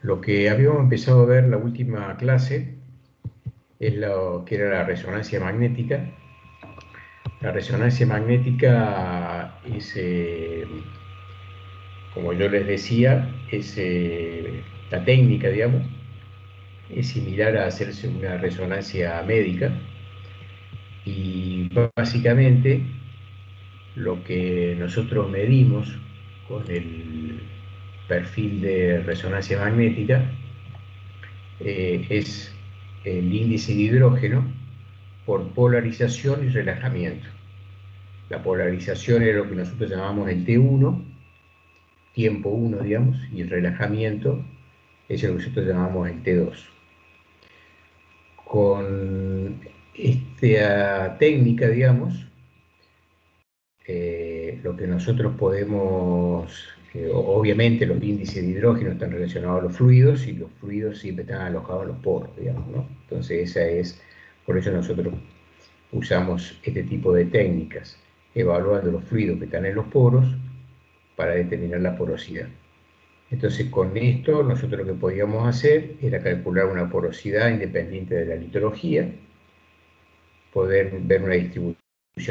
Lo que habíamos empezado a ver la última clase es lo que era la resonancia magnética. La resonancia magnética es, como yo les decía, es la técnica, digamos, es similar a hacerse una resonancia médica y básicamente lo que nosotros medimos con el perfil de resonancia magnética es el índice de hidrógeno por polarización y relajamiento. La polarización es lo que nosotros llamamos el T1, tiempo 1, digamos, y el relajamiento es lo que nosotros llamamos el T2. Con esta técnica, digamos, lo que nosotros podemos, obviamente los índices de hidrógeno están relacionados a los fluidos y los fluidos siempre están alojados en los poros, digamos, ¿no? Entonces por eso nosotros usamos este tipo de técnicas, evaluando los fluidos que están en los poros para determinar la porosidad. Entonces con esto nosotros lo que podíamos hacer era calcular una porosidad independiente de la litología, poder ver una distribución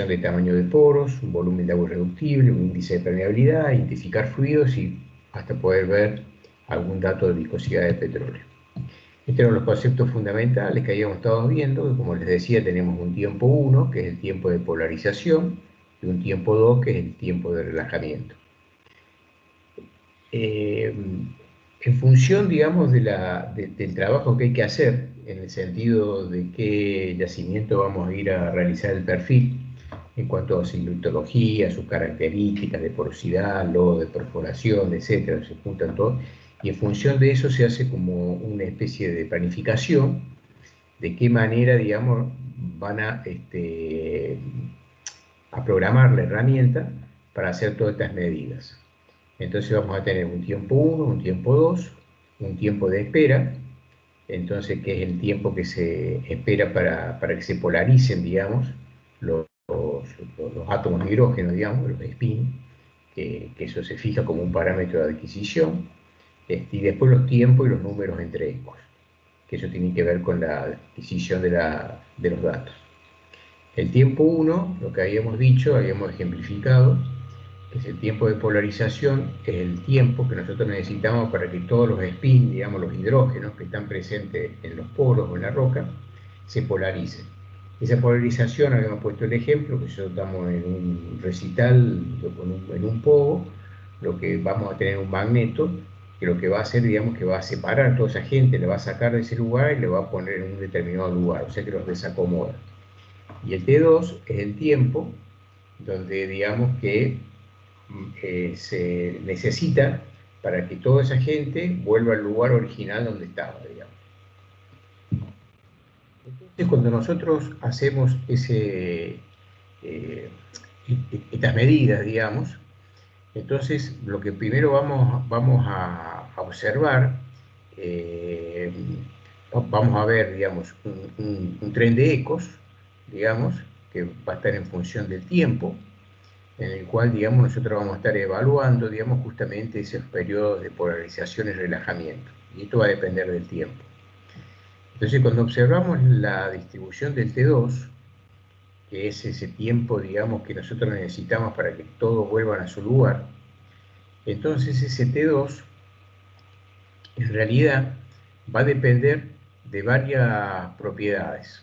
de tamaño de poros, un volumen de agua irreductible, un índice de permeabilidad, identificar fluidos y hasta poder ver algún dato de viscosidad de petróleo. Estos eran los conceptos fundamentales que habíamos estado viendo, que como les decía tenemos un tiempo 1, que es el tiempo de polarización, y un tiempo 2, que es el tiempo de relajamiento. En función, digamos, del trabajo que hay que hacer, en el sentido de qué yacimiento vamos a ir a realizar el perfil, en cuanto a su litología, sus características de porosidad, lodo de perforación, etcétera, se juntan todos, y en función de eso se hace como una especie de planificación de qué manera, digamos, van a programar la herramienta para hacer todas estas medidas. Entonces vamos a tener un tiempo 1, un tiempo 2, un tiempo de espera, entonces que es el tiempo que se espera para que se polaricen, digamos, los átomos de hidrógeno, digamos, los spin, que eso se fija como un parámetro de adquisición, y después los tiempos y los números entre ecos, que eso tiene que ver con la adquisición de los datos. El tiempo 1, lo que habíamos dicho, habíamos ejemplificado, que es el tiempo de polarización, es el tiempo que nosotros necesitamos para que todos los spin, digamos los hidrógenos que están presentes en los poros o en la roca, se polaricen. Esa polarización, habíamos puesto el ejemplo, que nosotros estamos en un recital, en un pogo, lo que vamos a tener un magneto, que lo que va a hacer, digamos, que va a separar a toda esa gente, le va a sacar de ese lugar y le va a poner en un determinado lugar, o sea que los desacomoda. Y el T2 es el tiempo donde, digamos, que se necesita para que toda esa gente vuelva al lugar original donde estaba, digamos. Entonces, cuando nosotros hacemos estas medidas, digamos, entonces lo que primero vamos a observar, eh, vamos a ver, digamos, un tren de ecos, digamos, que va a estar en función del tiempo, en el cual, digamos, nosotros vamos a estar evaluando, digamos, justamente esos periodos de polarización y relajamiento. Y esto va a depender del tiempo. Entonces, cuando observamos la distribución del T2, que es ese tiempo, digamos, que nosotros necesitamos para que todos vuelvan a su lugar, entonces ese T2, en realidad, va a depender de varias propiedades.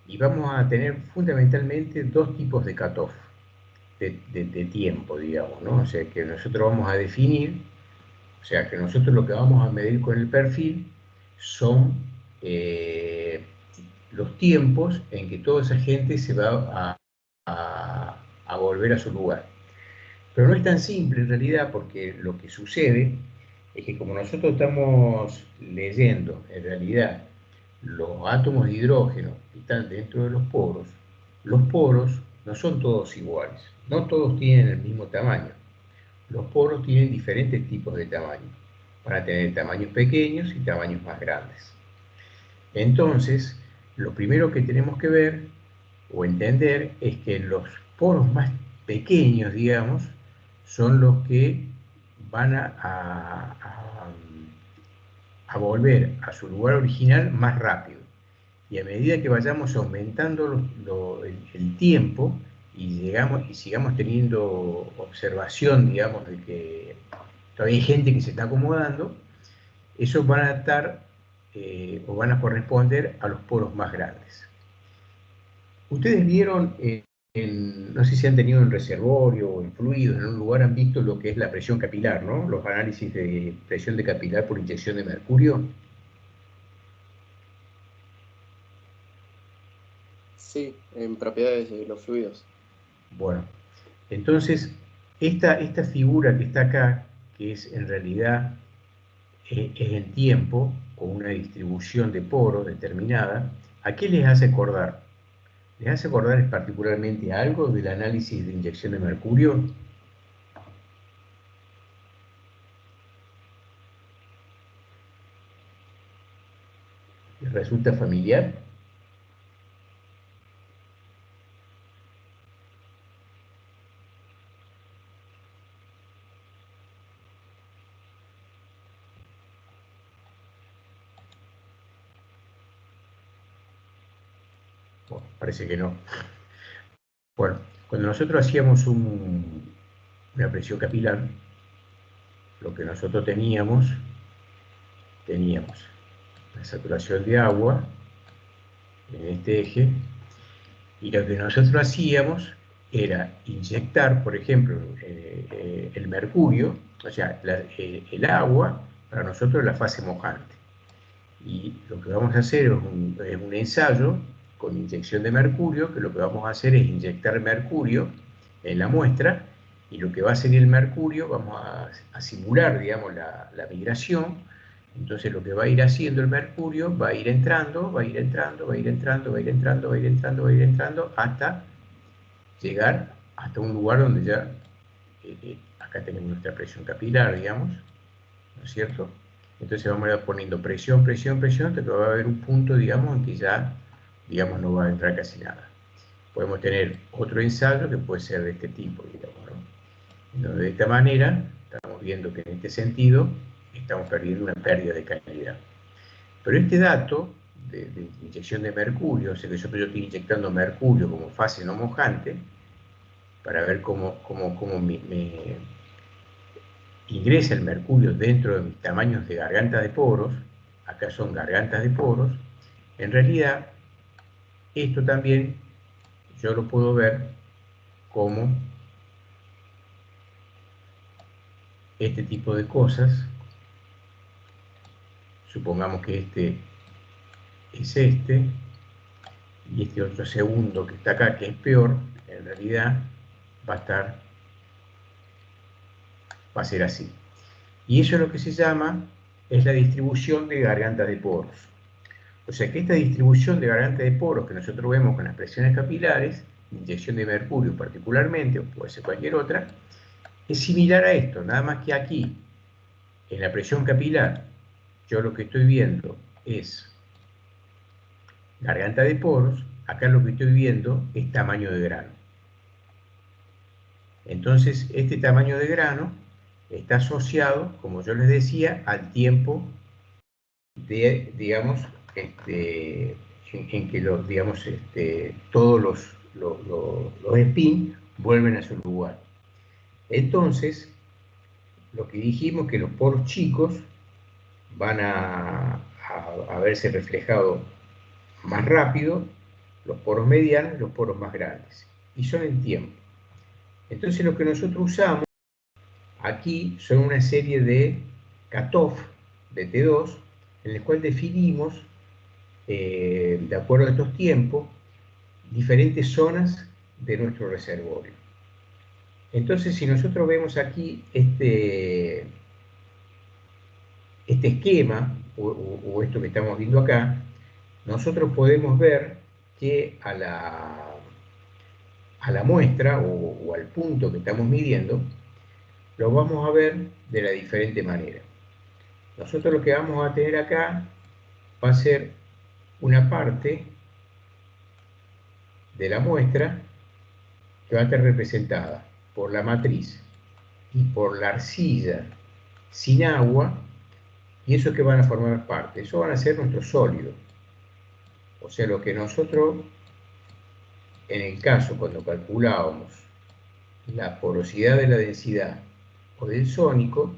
Y vamos a tener fundamentalmente dos tipos de cutoff. De tiempo, digamos, ¿no? O sea, que nosotros vamos a definir, o sea, que nosotros lo que vamos a medir con el perfil son los tiempos en que toda esa gente se va a volver a su lugar. Pero no es tan simple en realidad, porque lo que sucede es que como nosotros estamos leyendo en realidad los átomos de hidrógeno que están dentro de los poros no son todos iguales, no todos tienen el mismo tamaño. Los poros tienen diferentes tipos de tamaño, para tener tamaños pequeños y tamaños más grandes. Entonces, lo primero que tenemos que ver o entender es que los poros más pequeños, digamos, son los que van a volver a su lugar original más rápido. Y a medida que vayamos aumentando el tiempo y sigamos teniendo observación, digamos, de que todavía hay gente que se está acomodando, esos van a estar o van a corresponder a los poros más grandes. Ustedes vieron, no sé si han tenido en reservorio o en fluidos, en un lugar han visto lo que es la presión capilar, ¿no? Los análisis de presión de capilar por inyección de mercurio. Sí, en propiedades de los fluidos. Bueno, entonces, esta figura que está acá, que es en realidad es el tiempo, con una distribución de poros determinada, ¿a qué les hace acordar? ¿Les hace acordar particularmente algo del análisis de inyección de mercurio? ¿Les resulta familiar? Bueno, parece que no. Bueno, cuando nosotros hacíamos una presión capilar, lo que nosotros teníamos la saturación de agua en este eje, y lo que nosotros hacíamos era inyectar, por ejemplo, el mercurio, o sea, el agua, para nosotros es la fase mojante. Y lo que vamos a hacer es un ensayo con inyección de mercurio, que lo que vamos a hacer es inyectar mercurio en la muestra, y lo que va a hacer el mercurio, vamos a simular, digamos, la migración. Entonces lo que va a ir haciendo el mercurio, va a ir entrando, va a ir entrando, va a ir entrando, va a ir entrando, va a ir entrando, va a ir entrando, hasta llegar hasta un lugar donde ya, acá tenemos nuestra presión capilar, digamos, ¿no es cierto? Entonces vamos a ir poniendo presión, presión, presión, hasta que va a haber un punto, digamos, en que ya, digamos, no va a entrar casi nada. Podemos tener otro ensayo que puede ser de este tipo, digamos, ¿no? Entonces, de esta manera, estamos viendo que en este sentido estamos perdiendo una pérdida de calidad. Pero este dato de inyección de mercurio, o sea que yo estoy inyectando mercurio como fase no mojante, para ver cómo me ingresa el mercurio dentro de mis tamaños de garganta de poros, acá son gargantas de poros, en realidad esto también yo lo puedo ver como este tipo de cosas. Supongamos que este es este, y este otro segundo que está acá, que es peor, en realidad va a ser así. Y eso es lo que se llama, es la distribución de garganta de poros. O sea que esta distribución de garganta de poros que nosotros vemos con las presiones capilares, inyección de mercurio particularmente, o puede ser cualquier otra, es similar a esto, nada más que aquí, en la presión capilar, yo lo que estoy viendo es garganta de poros, acá lo que estoy viendo es tamaño de grano. Entonces, este tamaño de grano está asociado, como yo les decía, al tiempo de, digamos, en que todos los spin vuelven a su lugar. Entonces, lo que dijimos que los poros chicos van a verse reflejados más rápido, los poros medianos y los poros más grandes. Y son en tiempo. Entonces lo que nosotros usamos aquí son una serie de cutoff de T2 en el cual definimos, de acuerdo a estos tiempos, diferentes zonas de nuestro reservorio. Entonces, si nosotros vemos aquí este esquema, o esto que estamos viendo acá, nosotros podemos ver que a la muestra o al punto que estamos midiendo, lo vamos a ver de la diferente manera. Nosotros lo que vamos a tener acá va a ser una parte de la muestra que va a estar representada por la matriz y por la arcilla sin agua, ¿Y eso que van a formar parte? Eso van a ser nuestros sólidos. O sea, lo que nosotros, en el caso, cuando calculábamos la porosidad de la densidad o del sónico,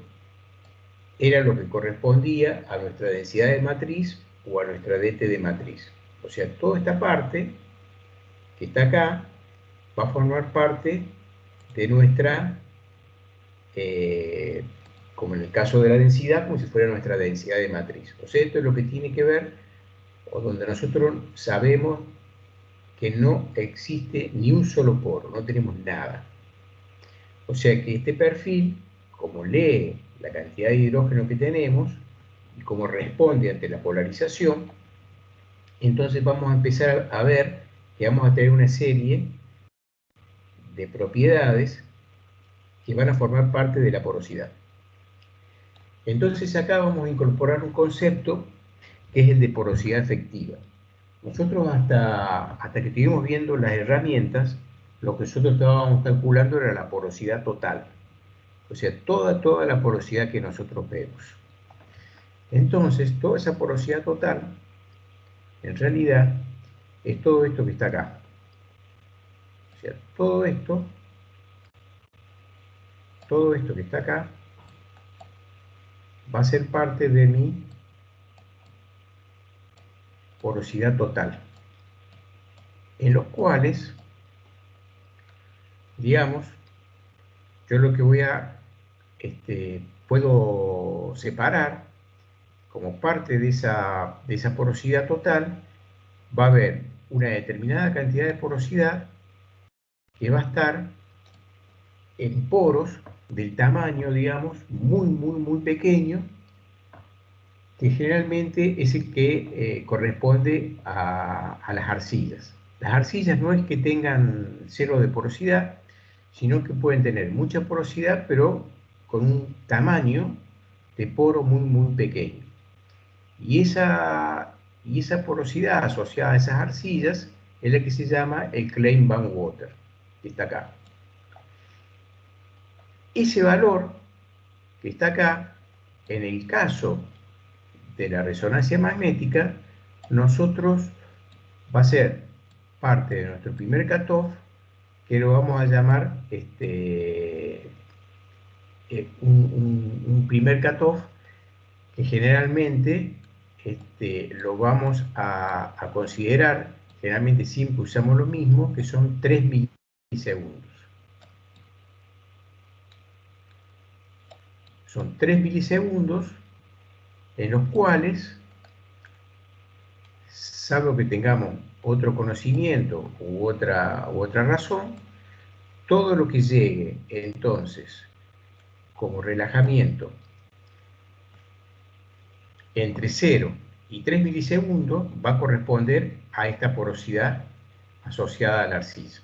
era lo que correspondía a nuestra densidad de matriz o a nuestra DT de matriz. O sea, toda esta parte que está acá va a formar parte de nuestra, como en el caso de la densidad, como si fuera nuestra densidad de matriz. O sea, esto es lo que tiene que ver, o donde nosotros sabemos que no existe ni un solo poro, no tenemos nada. O sea que este perfil, como lee la cantidad de hidrógeno que tenemos y como responde ante la polarización, entonces vamos a empezar a ver que vamos a tener una serie de propiedades que van a formar parte de la porosidad. Entonces acá vamos a incorporar un concepto que es el de porosidad efectiva. Nosotros hasta que estuvimos viendo las herramientas, lo que nosotros estábamos calculando era la porosidad total. O sea, toda la porosidad que nosotros vemos. Entonces, toda esa porosidad total, en realidad, es todo esto que está acá. O sea, todo esto que está acá, va a ser parte de mi porosidad total. En los cuales, digamos, yo lo que voy a, puedo separar como parte de esa porosidad total, va a haber una determinada cantidad de porosidad que va a estar en poros del tamaño, digamos, muy pequeño, que generalmente es el que corresponde a las arcillas. Las arcillas no es que tengan cero de porosidad, sino que pueden tener mucha porosidad, pero con un tamaño de poro muy pequeño. Y esa porosidad asociada a esas arcillas es la que se llama el Klein-Van Water, que está acá. Ese valor que está acá, en el caso de la resonancia magnética, nosotros va a ser parte de nuestro primer cutoff, que lo vamos a llamar un primer cutoff que generalmente lo vamos a considerar, generalmente siempre usamos lo mismo, que son 3 milisegundos. Son 3 milisegundos en los cuales, salvo que tengamos otro conocimiento u otra razón, todo lo que llegue entonces como relajamiento entre 0 y 3 milisegundos va a corresponder a esta porosidad asociada al arcilla.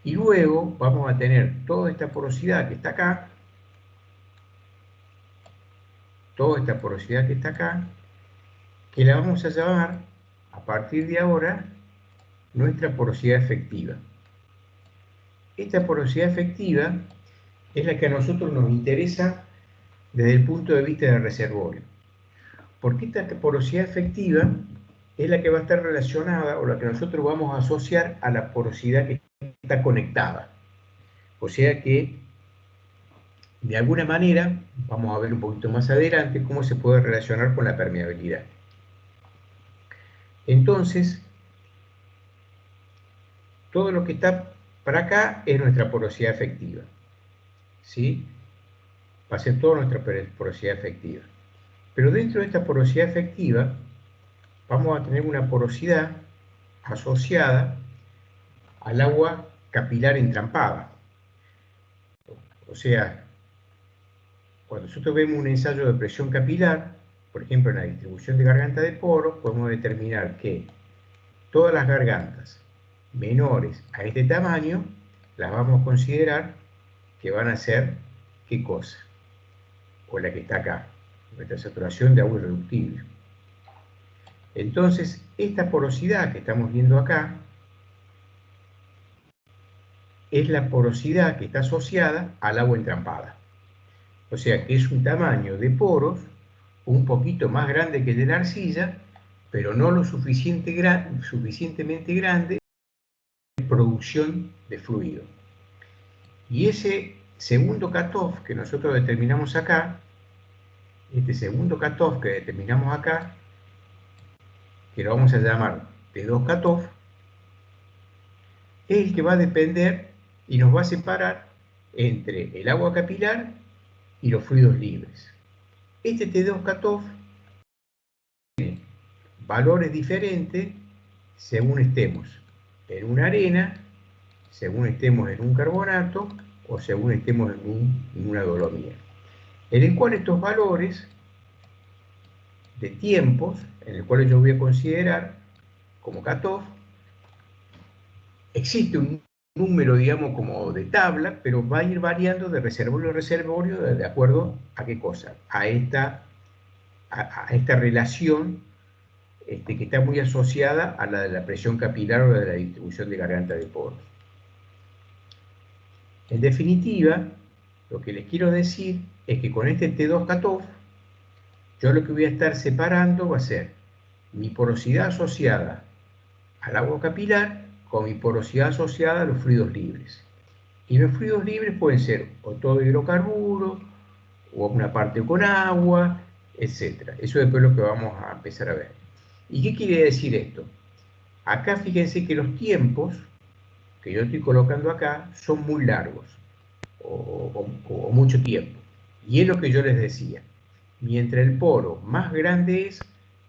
Y luego vamos a tener toda esta porosidad que está acá, que la vamos a llamar, a partir de ahora, nuestra porosidad efectiva. Esta porosidad efectiva es la que a nosotros nos interesa desde el punto de vista del reservorio. Porque esta porosidad efectiva es la que va a estar relacionada, o la que nosotros vamos a asociar a la porosidad que está conectada. O sea que, de alguna manera, vamos a ver un poquito más adelante cómo se puede relacionar con la permeabilidad. Entonces, todo lo que está para acá es nuestra porosidad efectiva. ¿Sí? Va a ser toda nuestra porosidad efectiva. Pero dentro de esta porosidad efectiva, vamos a tener una porosidad asociada al agua capilar entrampada. O sea, cuando nosotros vemos un ensayo de presión capilar, por ejemplo en la distribución de garganta de poros, podemos determinar que todas las gargantas menores a este tamaño las vamos a considerar que van a ser, ¿qué cosa? O la que está acá, nuestra saturación de agua irreductible. Entonces, esta porosidad que estamos viendo acá es la porosidad que está asociada al agua entrampada. O sea que es un tamaño de poros un poquito más grande que el de la arcilla, pero no lo suficientemente grande para producción de fluido. Y ese segundo cutoff que nosotros determinamos acá, este segundo cutoff que determinamos acá, que lo vamos a llamar T2 cutoff, es el que va a depender y nos va a separar entre el agua capilar y los fluidos libres. Este T2 cutoff tiene valores diferentes según estemos en una arena, según estemos en un carbonato o según estemos en una dolomía. En el cual estos valores de tiempos, en el cual yo voy a considerar como cutoff, existe un número, digamos, como de tabla, pero va a ir variando de reservorio a reservorio de acuerdo a qué cosa, a esta relación que está muy asociada a la de la presión capilar o de la distribución de garganta de poros. En definitiva, lo que les quiero decir es que con este T2 cutoff, yo lo que voy a estar separando va a ser mi porosidad asociada al agua capilar con mi porosidad asociada a los fluidos libres. Y los fluidos libres pueden ser o todo hidrocarburo, o una parte con agua, etc. Eso después es lo que vamos a empezar a ver. ¿Y qué quiere decir esto? Acá fíjense que los tiempos que yo estoy colocando acá son muy largos, o mucho tiempo. Y es lo que yo les decía. Mientras el poro más grande es,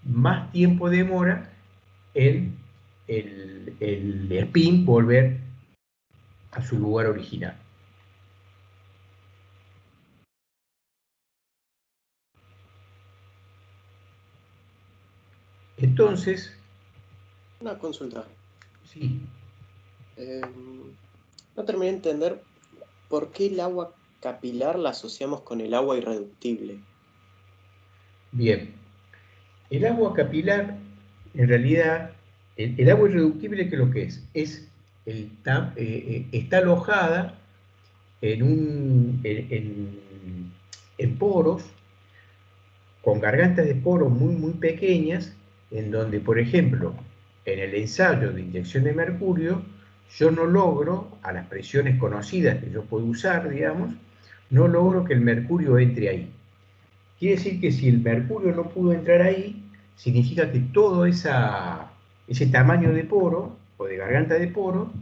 más tiempo demora el spin volver a su lugar original. Entonces... Una consulta. Sí. No terminé de entender por qué el agua capilar la asociamos con el agua irreductible. Bien. El agua capilar, en realidad, el agua irreductible, ¿qué es lo que es? Está alojada en poros, con gargantas de poros muy, muy pequeñas, en donde, por ejemplo, en el ensayo de inyección de mercurio, yo no logro, a las presiones conocidas que yo puedo usar, digamos, no logro que el mercurio entre ahí. Quiere decir que si el mercurio no pudo entrar ahí, significa que todo ese tamaño de poro, o de garganta de poro,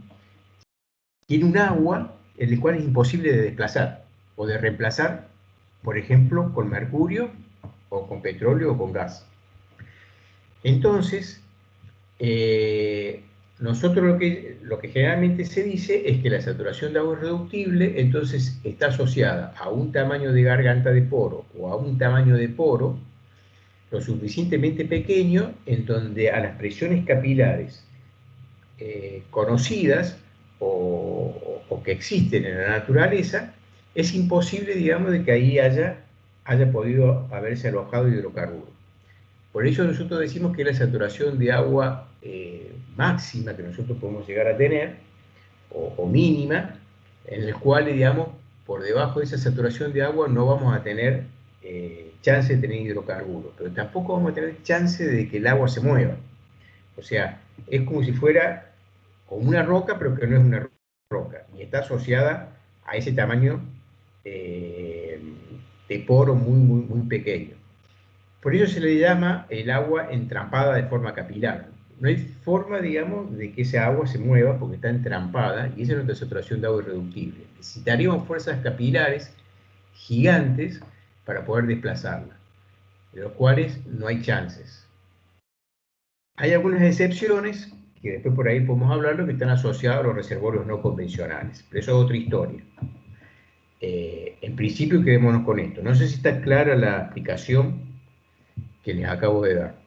tiene un agua en el cual es imposible de desplazar, o de reemplazar, por ejemplo, con mercurio, o con petróleo, o con gas. Entonces, nosotros lo que generalmente se dice es que la saturación de agua irreductible entonces está asociada a un tamaño de garganta de poro o a un tamaño de poro lo suficientemente pequeño en donde a las presiones capilares conocidas o que existen en la naturaleza es imposible, digamos, de que ahí haya podido haberse alojado hidrocarburo. Por ello nosotros decimos que la saturación de agua máxima que nosotros podemos llegar a tener, o mínima, en el cual, digamos, por debajo de esa saturación de agua no vamos a tener chance de tener hidrocarburos, pero tampoco vamos a tener chance de que el agua se mueva. O sea, es como si fuera como una roca, pero que no es una roca, y está asociada a ese tamaño de poro muy, muy, muy pequeño. Por ello se le llama el agua entrampada de forma capilar. No hay forma, digamos, de que esa agua se mueva porque está entrampada y esa es nuestra saturación de agua irreductible. Necesitaríamos fuerzas capilares gigantes para poder desplazarla, de los cuales no hay chances. Hay algunas excepciones, que después por ahí podemos hablarlo, que están asociadas a los reservorios no convencionales, pero eso es otra historia. En principio quedémonos con esto. No sé si está clara la explicación que les acabo de dar.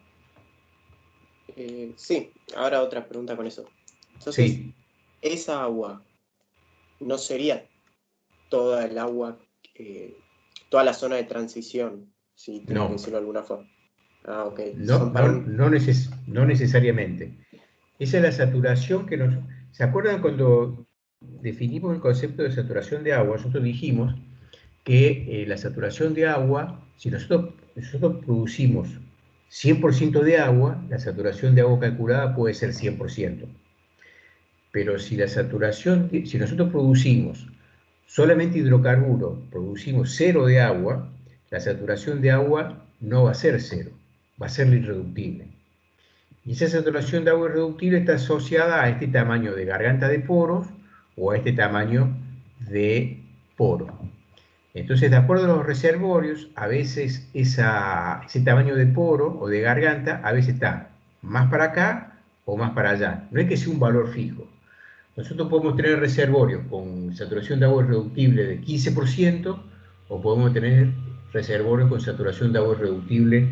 Sí, ahora otra pregunta con eso. Entonces, Sí. esa agua no sería toda el agua, toda la zona de transición, si tengo que No, decirlo de alguna forma. Ah, ok. no, Son para no, un... no necesariamente. Esa es la saturación que nos... ¿Se acuerdan cuando definimos el concepto de saturación de agua? Nosotros dijimos que la saturación de agua, si nosotros nosotros producimos 100% de agua, la saturación de agua calculada puede ser 100%. Pero si nosotros producimos solamente hidrocarburos, producimos 0 de agua, la saturación de agua no va a ser 0, va a ser irreductible. Y esa saturación de agua irreductible está asociada a este tamaño de garganta de poros o a este tamaño de poro. Entonces, de acuerdo a los reservorios, a veces ese tamaño de poro o de garganta, a veces está más para acá o más para allá. No es que sea un valor fijo. Nosotros podemos tener reservorios con saturación de agua irreductible de 15% o podemos tener reservorios con saturación de agua irreductible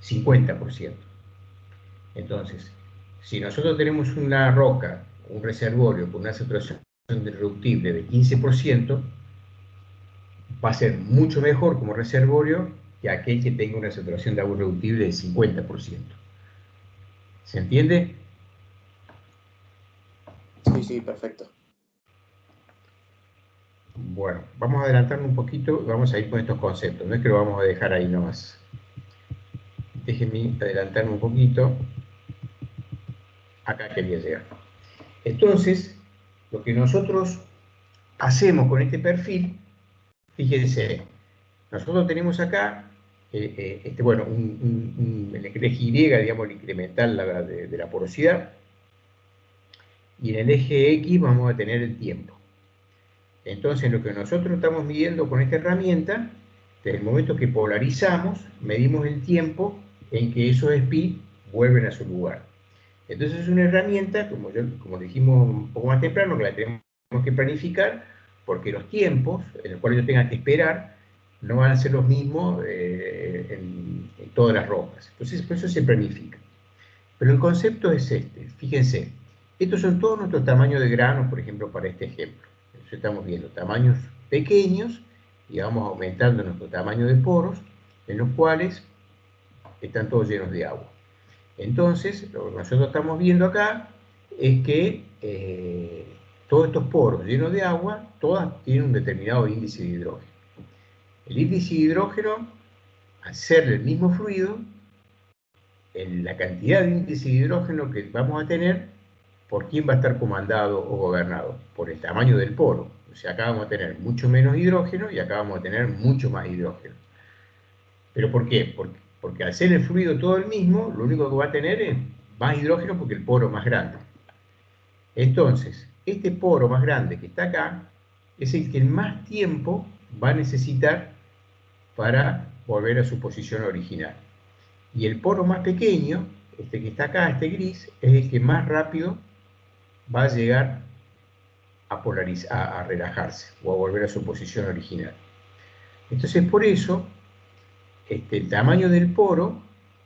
50%. Entonces, si nosotros tenemos una roca, un reservorio con una saturación irreductible de 15%, va a ser mucho mejor como reservorio que aquel que tenga una saturación de agua irreductible de 50%. ¿Se entiende? Sí, sí, perfecto. Bueno, vamos a adelantarnos un poquito y vamos a ir con estos conceptos. No es que lo vamos a dejar ahí nomás. Déjenme adelantarme un poquito. Acá quería llegar. Entonces, lo que nosotros hacemos con este perfil, fíjense, nosotros tenemos acá, bueno, el eje Y, digamos, el incremental de la porosidad, y en el eje X vamos a tener el tiempo. Entonces, lo que nosotros estamos midiendo con esta herramienta, desde el momento que polarizamos, medimos el tiempo en que esos speed vuelven a su lugar. Entonces, es una herramienta, como dijimos un poco más temprano, que la tenemos que planificar, porque los tiempos en los cuales yo tenga que esperar no van a ser los mismos en todas las rocas. Entonces, por eso se planifica. Pero el concepto es este, fíjense, estos son todos nuestros tamaños de granos, por ejemplo, para este ejemplo. Entonces estamos viendo tamaños pequeños y vamos aumentando nuestro tamaño de poros, en los cuales están todos llenos de agua. Entonces, lo que nosotros estamos viendo acá es que todos estos poros llenos de agua, todas tienen un determinado índice de hidrógeno. El índice de hidrógeno, al ser el mismo fluido, la cantidad de índice de hidrógeno que vamos a tener, ¿por quién va a estar comandado o gobernado? Por el tamaño del poro. O sea, acá vamos a tener mucho menos hidrógeno y acá vamos a tener mucho más hidrógeno. ¿Pero por qué? Porque al ser el fluido todo el mismo, lo único que va a tener es más hidrógeno porque el poro es más grande. Entonces, este poro más grande que está acá es el que más tiempo va a necesitar para volver a su posición original. Y el poro más pequeño, este que está acá, este gris, es el que más rápido va a llegar a relajarse o a volver a su posición original. Entonces, por eso, el tamaño del poro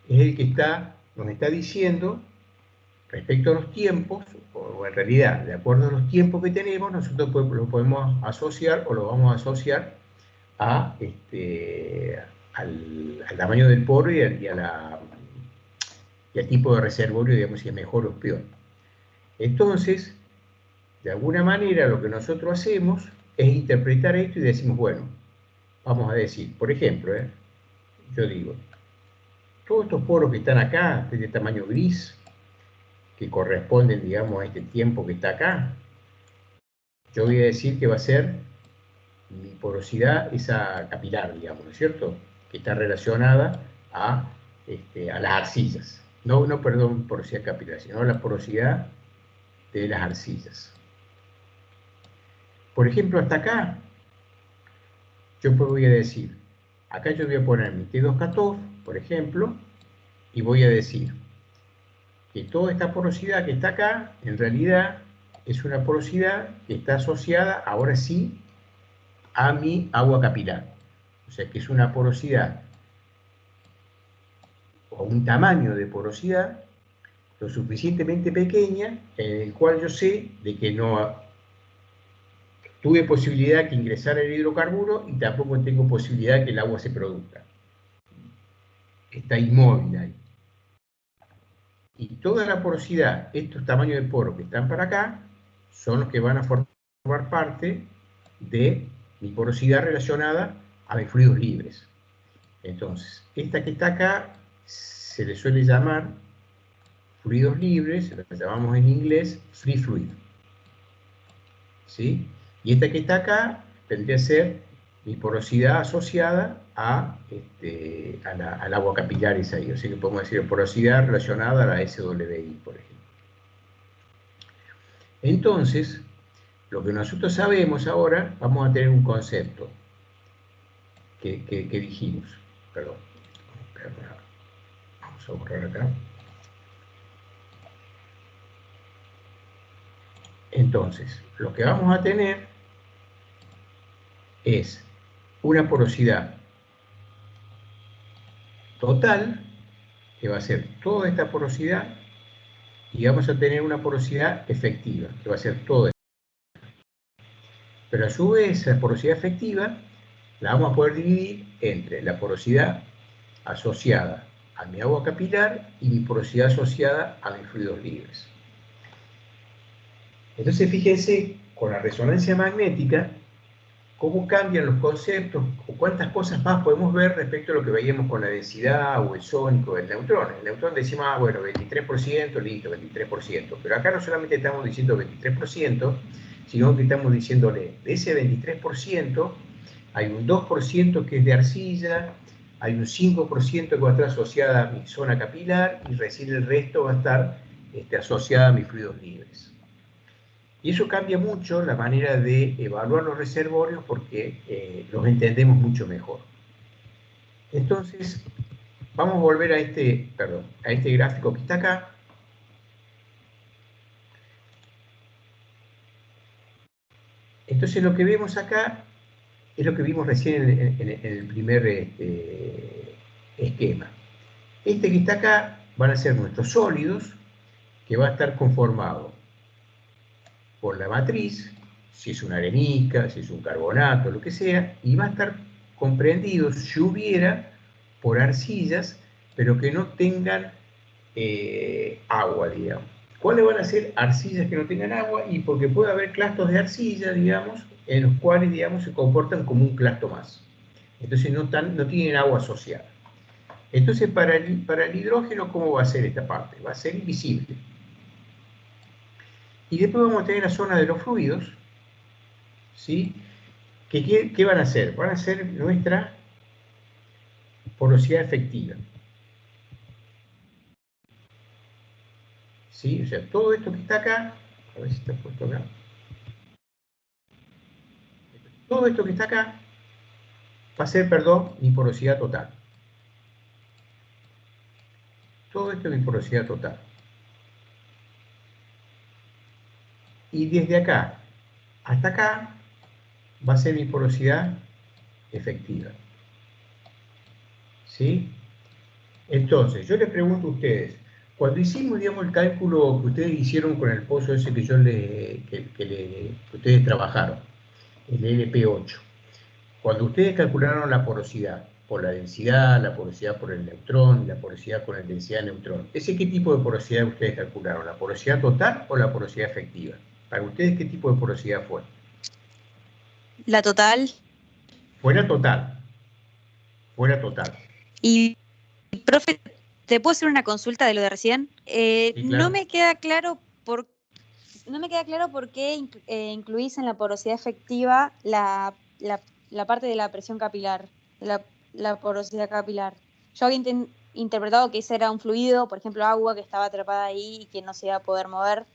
es el que nos está diciendo respecto a los tiempos, o en realidad, de acuerdo a los tiempos que tenemos, nosotros lo podemos asociar o lo vamos a asociar al tamaño del poro y al tipo de reservorio, digamos, si es mejor o peor. Entonces, de alguna manera, lo que nosotros hacemos es interpretar esto y decimos, bueno, vamos a decir, por ejemplo, yo digo, todos estos poros que están acá, de tamaño gris, que corresponden, digamos, a este tiempo que está acá, yo voy a decir que va a ser mi porosidad, esa capilar, digamos, ¿no es cierto? Que está relacionada a las arcillas. No, perdón, porosidad capilar, sino la porosidad de las arcillas. Por ejemplo, hasta acá, yo voy a decir, acá yo voy a poner mi T214, por ejemplo, y voy a decir que toda esta porosidad que está acá, en realidad, es una porosidad que está asociada, ahora sí, a mi agua capilar. O sea, que es una porosidad o un tamaño de porosidad lo suficientemente pequeña en el cual yo sé de que no tuve posibilidad que ingresara el hidrocarburo y tampoco tengo posibilidad que el agua se produzca. Está inmóvil ahí. Y toda la porosidad, estos tamaños de poro que están para acá, son los que van a formar parte de mi porosidad relacionada a mis fluidos libres. Entonces, esta que está acá se le suele llamar fluidos libres, lo que llamamos en inglés free fluid. ¿Sí? Y esta que está acá tendría que ser mi porosidad asociada al agua capilar esa ahí. O sea que podemos decir porosidad relacionada a la SWI, por ejemplo. Entonces, lo que nosotros sabemos ahora, vamos a tener un concepto que dijimos. Perdón. Vamos a borrar acá. Entonces, lo que vamos a tener es una porosidad total, que va a ser toda esta porosidad, y vamos a tener una porosidad efectiva, que va a ser toda. Pero a su vez, esa porosidad efectiva la vamos a poder dividir entre la porosidad asociada a mi agua capilar y mi porosidad asociada a mis fluidos libres. Entonces, fíjense, con la resonancia magnética, cómo cambian los conceptos o cuántas cosas más podemos ver respecto a lo que veíamos con la densidad o el sónico del neutrón. El neutrón decimos, bueno, 23%, listo, 23%. Pero acá no solamente estamos diciendo 23%, sino que estamos diciéndole, de ese 23%, hay un 2% que es de arcilla, hay un 5% que va a estar asociada a mi zona capilar, y recién el resto va a estar asociada a mis fluidos libres. Y eso cambia mucho la manera de evaluar los reservorios porque los entendemos mucho mejor. Entonces, vamos a volver a este gráfico que está acá. Entonces, lo que vemos acá es lo que vimos recién en el primer esquema. Este que está acá van a ser nuestros sólidos, que va a estar conformado por la matriz, si es una arenisca, si es un carbonato, lo que sea, y va a estar comprendido, si hubiera, por arcillas, pero que no tengan agua, digamos. ¿Cuáles van a ser arcillas que no tengan agua? Y porque puede haber clastos de arcilla, digamos, en los cuales, digamos, se comportan como un clasto más. Entonces no tienen agua asociada. Entonces, para el hidrógeno, ¿cómo va a ser esta parte? Va a ser invisible. Y después vamos a tener la zona de los fluidos, ¿sí? ¿Qué van a hacer? Van a ser nuestra porosidad efectiva. ¿Sí? O sea, todo esto que está acá, a ver si está puesto acá. Todo esto que está acá va a ser, perdón, mi porosidad total. Todo esto es mi porosidad total. Y desde acá hasta acá va a ser mi porosidad efectiva. ¿Sí? Entonces, yo les pregunto a ustedes, cuando hicimos, digamos, el cálculo que ustedes hicieron con el pozo ese que ustedes trabajaron, el LP8, cuando ustedes calcularon la porosidad por la densidad, la porosidad por el neutrón y la porosidad con la densidad de neutrón, ¿ese qué tipo de porosidad ustedes calcularon? ¿La porosidad total o la porosidad efectiva? Para ustedes, ¿qué tipo de porosidad fue? La total. Fue la total. Fue la total. Y, profe, ¿te puedo hacer una consulta de lo de recién? Sí, claro. No me queda claro por qué incluís en la porosidad efectiva la parte de la presión capilar, la porosidad capilar. Yo había interpretado que ese era un fluido, por ejemplo, agua que estaba atrapada ahí y que no se iba a poder mover,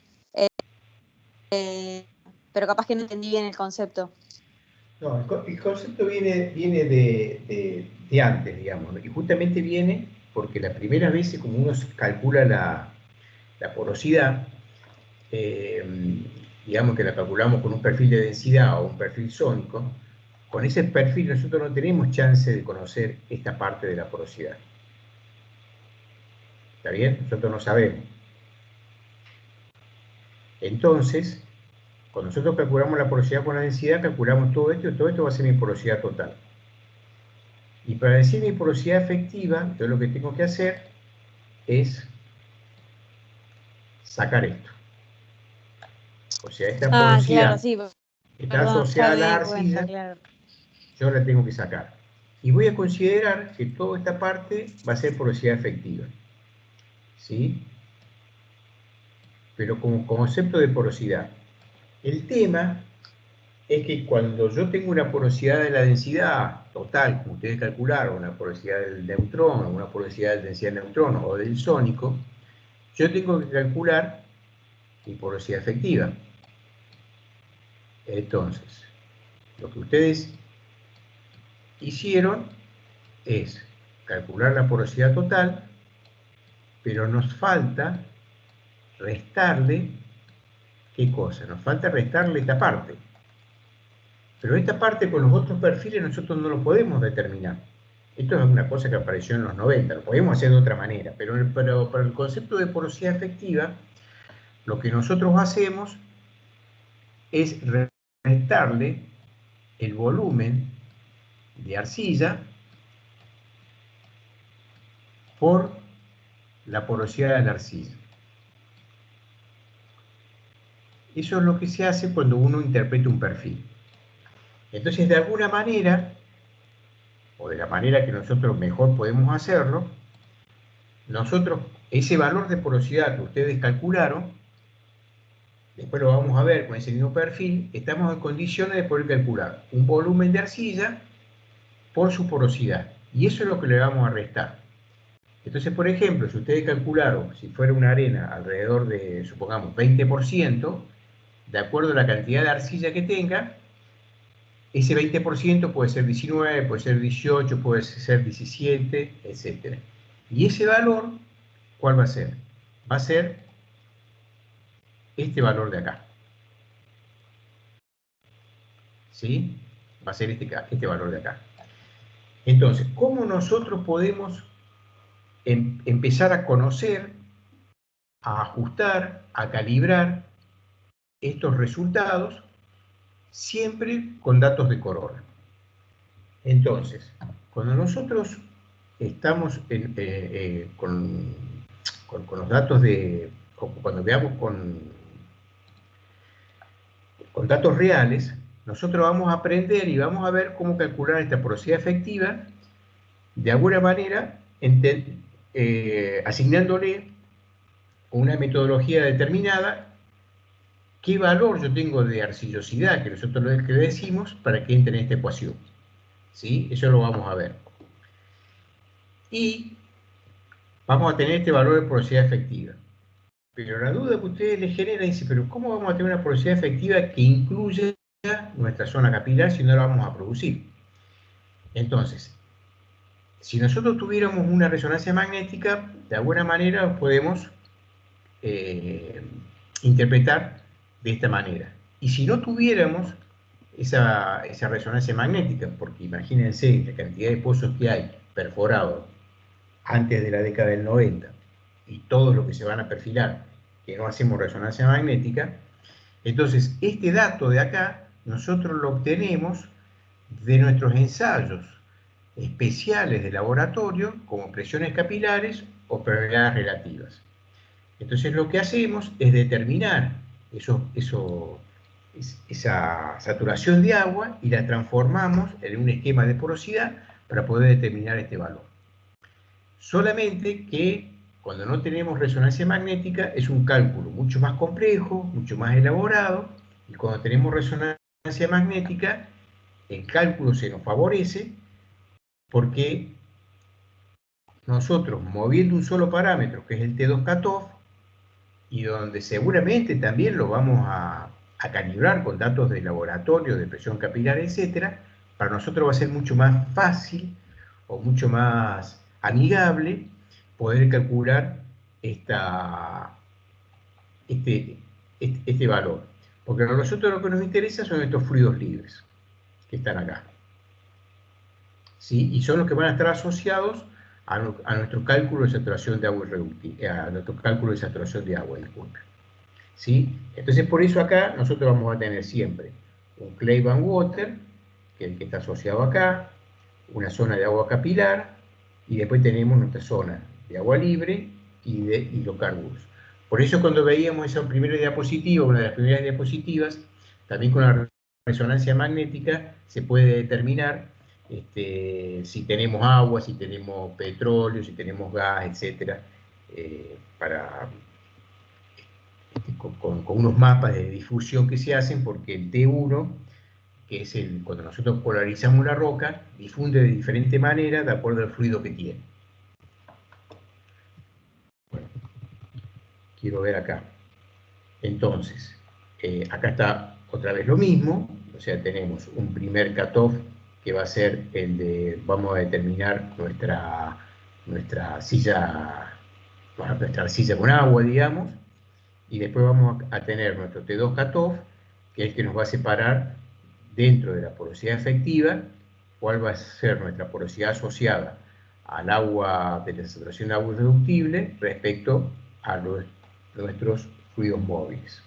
pero capaz que no entendí bien el concepto. No, el concepto viene de antes, digamos, ¿no? Y justamente viene porque la primera vez, como uno calcula la porosidad, digamos que la calculamos con un perfil de densidad o un perfil sónico, con ese perfil nosotros no tenemos chance de conocer esta parte de la porosidad. ¿Está bien? Nosotros no sabemos. Entonces, cuando nosotros calculamos la porosidad con la densidad, calculamos todo esto, y todo esto va a ser mi porosidad total. Y para decir mi porosidad efectiva, yo lo que tengo que hacer es sacar esto. O sea, esta porosidad claro, sí. está asociada a la arcilla, claro. yo la tengo que sacar. Y voy a considerar que toda esta parte va a ser porosidad efectiva, ¿sí? Pero como concepto de porosidad. El tema es que cuando yo tengo una porosidad de la densidad total, como ustedes calcularon, una porosidad del neutrón, una porosidad de densidad del neutrón o del sónico, yo tengo que calcular mi porosidad efectiva. Entonces, lo que ustedes hicieron es calcular la porosidad total, pero nos falta restarle, ¿qué cosa? Nos falta restarle esta parte. Pero esta parte con los otros perfiles nosotros no lo podemos determinar. Esto es una cosa que apareció en los 90, lo podemos hacer de otra manera, pero para el concepto de porosidad efectiva, lo que nosotros hacemos es restarle el volumen de arcilla por la porosidad de la arcilla. Eso es lo que se hace cuando uno interpreta un perfil. Entonces, de alguna manera, o de la manera que nosotros mejor podemos hacerlo, nosotros, ese valor de porosidad que ustedes calcularon, después lo vamos a ver con ese mismo perfil, estamos en condiciones de poder calcular un volumen de arcilla por su porosidad. Y eso es lo que le vamos a restar. Entonces, por ejemplo, si ustedes calcularon, si fuera una arena alrededor de, supongamos, 20%, de acuerdo a la cantidad de arcilla que tenga, ese 20% puede ser 19, puede ser 18, puede ser 17, etc. Y ese valor, ¿cuál va a ser? Va a ser este valor de acá. ¿Sí? Va a ser este valor de acá. Entonces, ¿cómo nosotros podemos empezar a conocer, a ajustar, a calibrar estos resultados, siempre con datos de corona? Entonces, cuando nosotros estamos con los datos de, cuando veamos con datos reales, nosotros vamos a aprender y vamos a ver cómo calcular esta porosidad efectiva de alguna manera, asignándole una metodología determinada qué valor yo tengo de arcillosidad, que nosotros lo que decimos, para que entre en esta ecuación. ¿Sí? Eso lo vamos a ver. Y vamos a tener este valor de porosidad efectiva. Pero la duda que ustedes les genera dice, pero ¿cómo vamos a tener una porosidad efectiva que incluya nuestra zona capilar si no la vamos a producir? Entonces, si nosotros tuviéramos una resonancia magnética, de alguna manera podemos interpretar de esta manera. Y si no tuviéramos esa resonancia magnética, porque imagínense la cantidad de pozos que hay perforados antes de la década del 90 y todos los que se van a perfilar que no hacemos resonancia magnética, entonces este dato de acá nosotros lo obtenemos de nuestros ensayos especiales de laboratorio, como presiones capilares o permeabilidades relativas. Entonces lo que hacemos es determinar esa saturación de agua y la transformamos en un esquema de porosidad para poder determinar este valor. Solamente que cuando no tenemos resonancia magnética es un cálculo mucho más complejo, mucho más elaborado, y cuando tenemos resonancia magnética el cálculo se nos favorece porque nosotros moviendo un solo parámetro, que es el T2 cutoff, y donde seguramente también lo vamos a calibrar con datos de laboratorio, de presión capilar, etc., para nosotros va a ser mucho más fácil o mucho más amigable poder calcular este valor. Porque a nosotros lo que nos interesa son estos fluidos libres que están acá. ¿Sí? Y son los que van a estar asociados a nuestro cálculo de saturación de agua a nuestro cálculo de saturación de agua, disculpe. ¿Sí? Entonces, por eso acá nosotros vamos a tener siempre un clay band water, que es el que está asociado acá, una zona de agua capilar, y después tenemos nuestra zona de agua libre y de hidrocarburos. Por eso cuando veíamos esa primera diapositiva, una de las primeras diapositivas, también con la resonancia magnética se puede determinar si tenemos agua, si tenemos petróleo, si tenemos gas, etcétera, con unos mapas de difusión que se hacen, porque el T1, que es cuando nosotros polarizamos la roca, difunde de diferente manera de acuerdo al fluido que tiene. Bueno, quiero ver acá. Entonces, acá está otra vez lo mismo, o sea, tenemos un primer cutoff que va a ser el de, vamos a determinar nuestra silla con agua, digamos, y después vamos a tener nuestro T2 cutoff, que es el que nos va a separar dentro de la porosidad efectiva cuál va a ser nuestra porosidad asociada al agua de la saturación de agua irreductible respecto a nuestros fluidos móviles.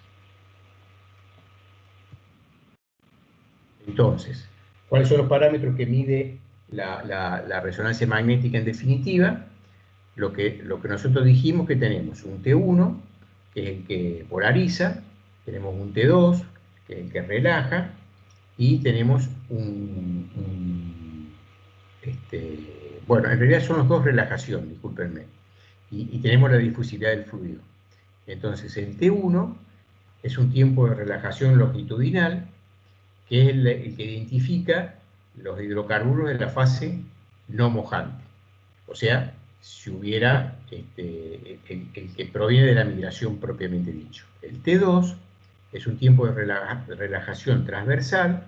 Entonces, ¿cuáles son los parámetros que mide la resonancia magnética en definitiva? Lo que nosotros dijimos que tenemos un T1, que es el que polariza, tenemos un T2, que es el que relaja, y tenemos bueno, en realidad son los dos relajación, discúlpenme, y tenemos la difusividad del fluido. Entonces, el T1 es un tiempo de relajación longitudinal, que es el que identifica los hidrocarburos de la fase no mojante. O sea, si hubiera el que proviene de la migración propiamente dicho. El T2 es un tiempo de relajación transversal,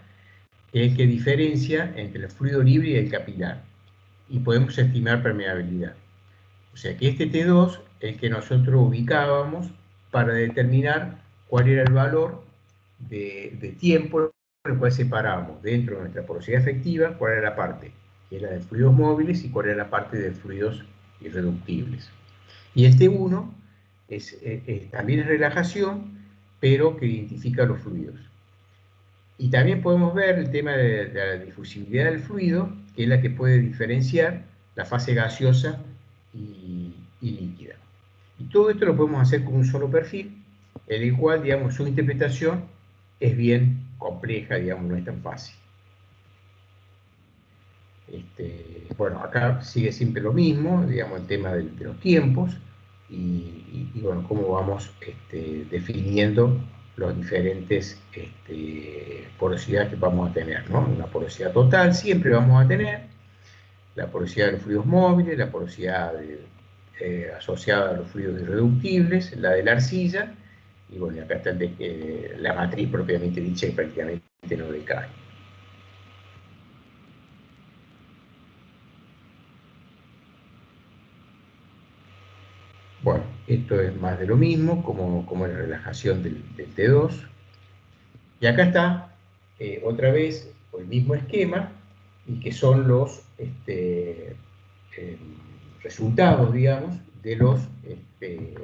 que es el que diferencia entre el fluido libre y el capilar. Y podemos estimar permeabilidad. O sea que este T2 es el que nosotros ubicábamos para determinar cuál era el valor de tiempo en el cual separábamos dentro de nuestra porosidad efectiva cuál era la parte que era de fluidos móviles y cuál era la parte de fluidos irreductibles. Y el T1 también es relajación, pero que identifica los fluidos. Y también podemos ver el tema de la difusibilidad del fluido, que es la que puede diferenciar la fase gaseosa y líquida. Y todo esto lo podemos hacer con un solo perfil, en el cual, digamos, su interpretación es bien compleja, digamos, no es tan fácil. Bueno, acá sigue siempre lo mismo, digamos, el tema de los tiempos y bueno, cómo vamos definiendo los diferentes porosidades que vamos a tener, ¿no? Una porosidad total siempre vamos a tener, la porosidad de los fluidos móviles, la porosidad asociada a los fluidos irreductibles, la de la arcilla, y bueno, acá está la matriz propiamente dicha que prácticamente no decae. Bueno, esto es más de lo mismo, como la relajación del T2. Y acá está, otra vez, el mismo esquema, y que son los resultados, digamos, de lo que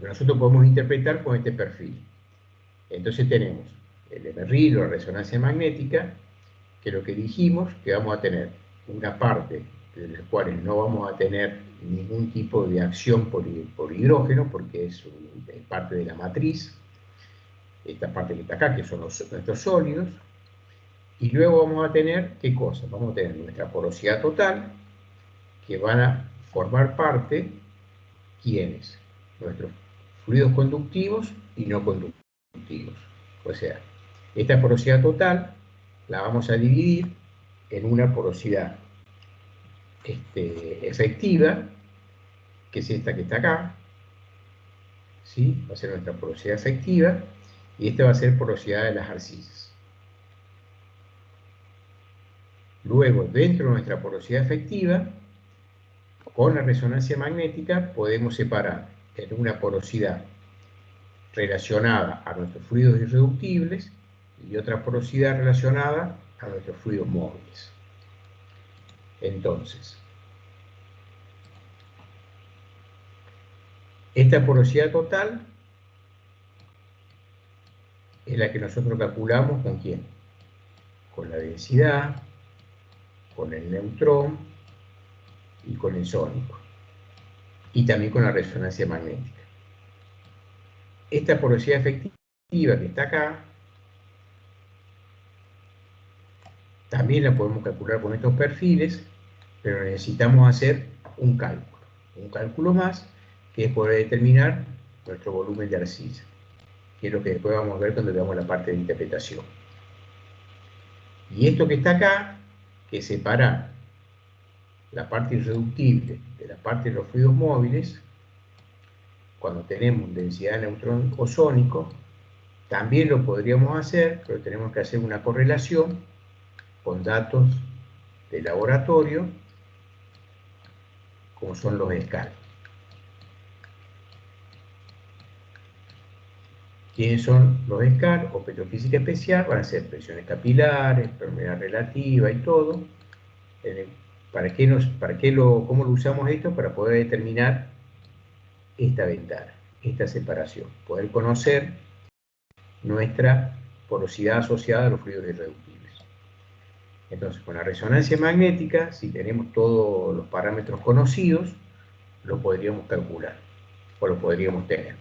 nosotros podemos interpretar con este perfil. Entonces tenemos el MRI, la resonancia magnética, que lo que dijimos, que vamos a tener una parte de las cuales no vamos a tener ningún tipo de acción por hidrógeno, porque es parte de la matriz, esta parte que está acá, que son nuestros sólidos, y luego vamos a tener, ¿qué cosa? Vamos a tener nuestra porosidad total, que van a formar parte, ¿quiénes? Nuestros fluidos conductivos y no conductivos. O sea, esta porosidad total la vamos a dividir en una porosidad efectiva, que es esta que está acá, ¿sí? Va a ser nuestra porosidad efectiva, y esta va a ser porosidad de las arcillas. Luego, dentro de nuestra porosidad efectiva, con la resonancia magnética podemos separar en una porosidad relacionada a nuestros fluidos irreductibles y otra porosidad relacionada a nuestros fluidos móviles. Entonces, esta porosidad total es la que nosotros calculamos ¿con quién? Con la densidad, con el neutrón y con el sónico. Y también con la resonancia magnética. Esta porosidad efectiva que está acá también la podemos calcular con estos perfiles, pero necesitamos hacer un cálculo más, que es poder determinar nuestro volumen de arcilla, que es lo que después vamos a ver cuando veamos la parte de interpretación. Y esto que está acá, que separa la parte irreductible de la parte de los fluidos móviles, cuando tenemos densidad de neutrón ozónico, también lo podríamos hacer, pero tenemos que hacer una correlación con datos de laboratorio, como son los SCAR. ¿Quiénes son los SCAR o petrofísica especial? Van a ser presiones capilares, permeabilidad relativa y todo. ¿Cómo lo usamos esto? Para poder determinar esta ventana, esta separación, poder conocer nuestra porosidad asociada a los fluidos irreductibles. Entonces, con la resonancia magnética, si tenemos todos los parámetros conocidos, lo podríamos calcular, o lo podríamos tener.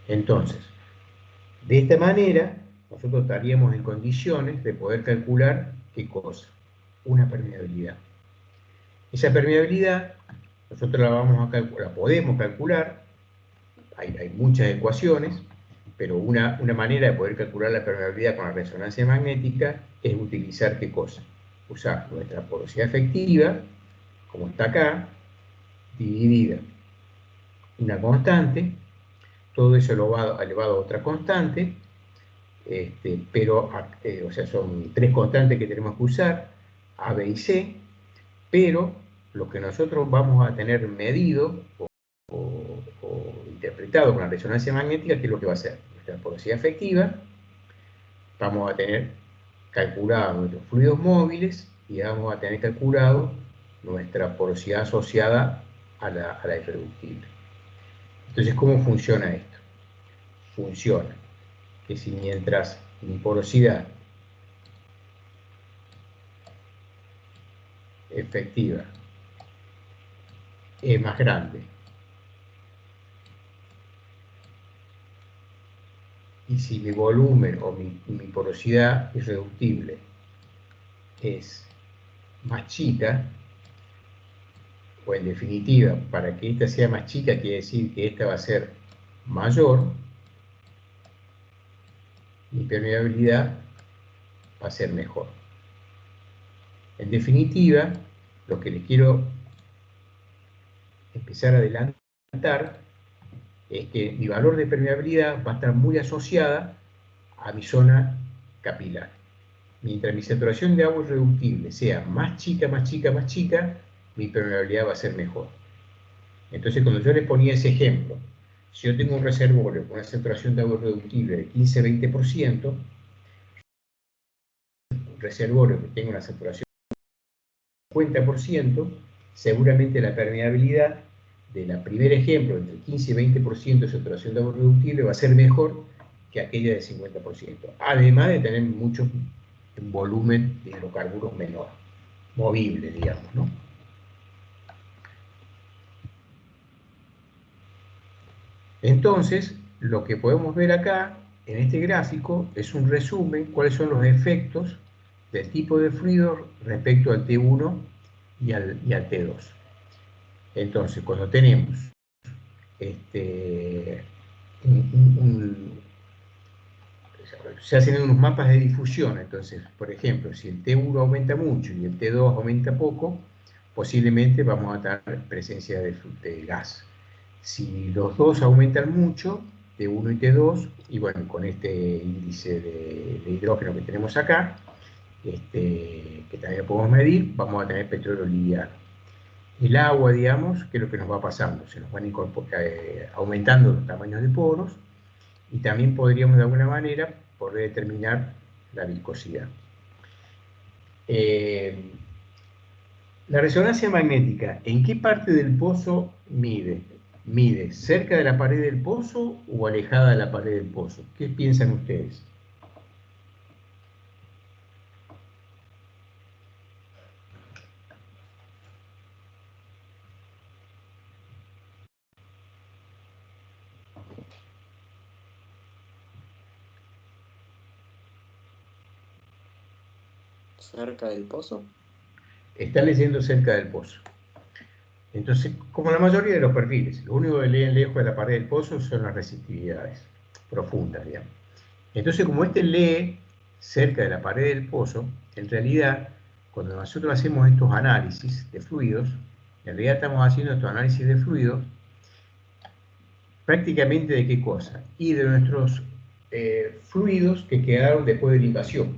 Entonces, de esta manera, nosotros estaríamos en condiciones de poder calcular, ¿qué cosa? Una permeabilidad. Esa permeabilidad, nosotros la podemos calcular, hay muchas ecuaciones, pero una manera de poder calcular la permeabilidad con la resonancia magnética es utilizar ¿qué cosa? Usar nuestra porosidad efectiva, como está acá, dividida una constante, todo eso elevado a otra constante, o sea, son tres constantes que tenemos que usar, A, B y C, pero lo que nosotros vamos a tener medido o interpretado con la resonancia magnética, ¿qué es lo que va a ser? Nuestra porosidad efectiva, vamos a tener calculado nuestros fluidos móviles y vamos a tener calculado nuestra porosidad asociada a la irreductible. Entonces, ¿cómo funciona esto? Funciona que si mientras mi porosidad efectiva es más grande y si mi volumen o mi porosidad irreductible es más chica, o en definitiva, para que esta sea más chica quiere decir que esta va a ser mayor, mi permeabilidad va a ser mejor. En definitiva, lo que les quiero empezar a adelantar es que mi valor de permeabilidad va a estar muy asociada a mi zona capilar. Mientras mi saturación de agua irreductible sea más chica, más chica, más chica, mi permeabilidad va a ser mejor. Entonces, cuando yo les ponía ese ejemplo, si yo tengo un reservorio con una saturación de agua irreductible de 15-20%, un reservorio que tenga una saturación de 50%, seguramente la permeabilidad del primer ejemplo, entre 15 y 20% de saturación de agua irreductible, va a ser mejor que aquella de 50%, además de tener mucho volumen de hidrocarburos menor, movible, digamos, ¿no? Entonces, lo que podemos ver acá, en este gráfico, es un resumen, cuáles son los efectos del tipo de fluido respecto al T1 y al T2. Entonces, cuando tenemos se hacen unos mapas de difusión, entonces, por ejemplo, si el T1 aumenta mucho y el T2 aumenta poco, posiblemente vamos a tener presencia de gas. Si los dos aumentan mucho, T1 y T2, y bueno, con este índice de hidrógeno que tenemos acá, que también lo podemos medir, vamos a tener petróleo liviano. El agua, digamos, que es lo que nos va pasando, se nos van aumentando los tamaños de poros, y también podríamos de alguna manera poder determinar la viscosidad. La resonancia magnética, ¿en qué parte del pozo mide? ¿Mide cerca de la pared del pozo o alejada de la pared del pozo? ¿Qué piensan ustedes? cerca del pozo. Está leyendo cerca del pozo. Entonces, como la mayoría de los perfiles, lo único que leen lejos de la pared del pozo son las resistividades profundas, digamos. Entonces, como este lee cerca de la pared del pozo, en realidad, cuando nosotros hacemos estos análisis de fluidos, en realidad estamos haciendo estos análisis de fluidos prácticamente de qué cosa, y de nuestros fluidos que quedaron después de la invasión,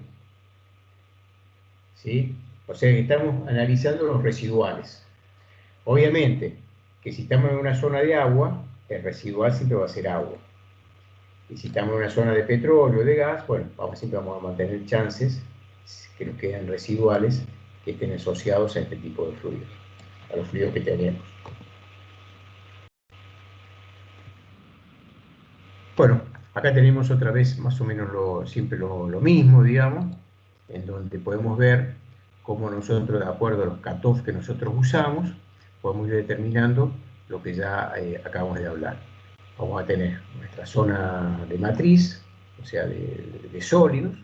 ¿sí? O sea que estamos analizando los residuales. Obviamente que si estamos en una zona de agua, el residual siempre va a ser agua. Y si estamos en una zona de petróleo o de gas, bueno, siempre vamos a mantener chances que nos queden residuales que estén asociados a este tipo de fluidos, a los fluidos que tenemos. Bueno, acá tenemos otra vez más o menos siempre lo mismo, digamos, en donde podemos ver cómo nosotros, de acuerdo a los cutoffs que nosotros usamos, podemos ir determinando lo que ya acabamos de hablar. Vamos a tener nuestra zona de matriz, o sea, de sólidos,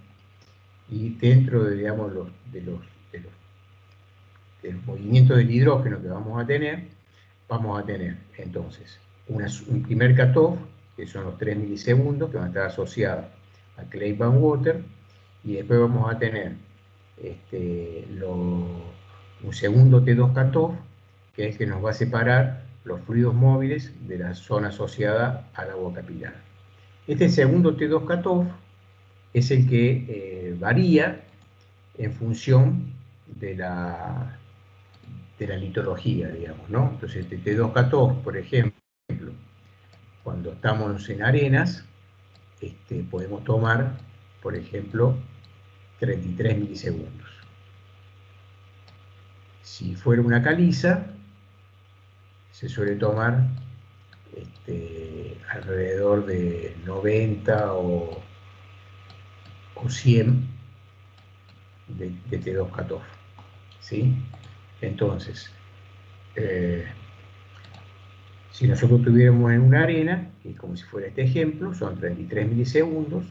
y dentro de, digamos, de los movimientos del hidrógeno que vamos a tener entonces un primer cutoff, que son los 3 milisegundos, que van a estar asociados a Clay-Van-Water, y después vamos a tener un segundo T2 cutoff, que es que nos va a separar los fluidos móviles de la zona asociada al agua capilar. Este segundo T2 cutoff es el que varía en función de la litología, digamos, ¿no? Entonces, este T2 cutoff, por ejemplo, cuando estamos en arenas, podemos tomar, por ejemplo, 33 milisegundos. Si fuera una caliza, se suele tomar alrededor de 90 o 100 de T2 cutoff, ¿sí? Entonces, si nosotros tuviéramos en una arena, que como si fuera este ejemplo, son 33 milisegundos,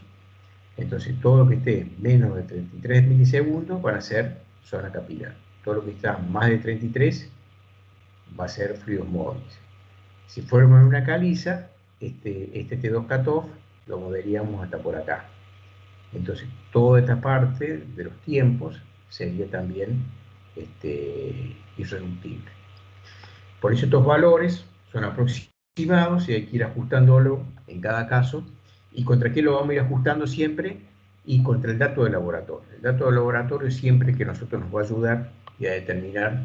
entonces todo lo que esté menos de 33 milisegundos van a ser zona capilar. Todo lo que está más de 33 va a ser fluidos móviles. Si fuéramos en una caliza, este T2 cutoff lo moveríamos hasta por acá. Entonces toda esta parte de los tiempos sería también irreductible. Por eso estos valores son aproximados y hay que ir ajustándolo en cada caso. ¿Y contra qué lo vamos a ir ajustando siempre? Y contra el dato de laboratorio. El dato de laboratorio es siempre que nosotros nos va a ayudar y a determinar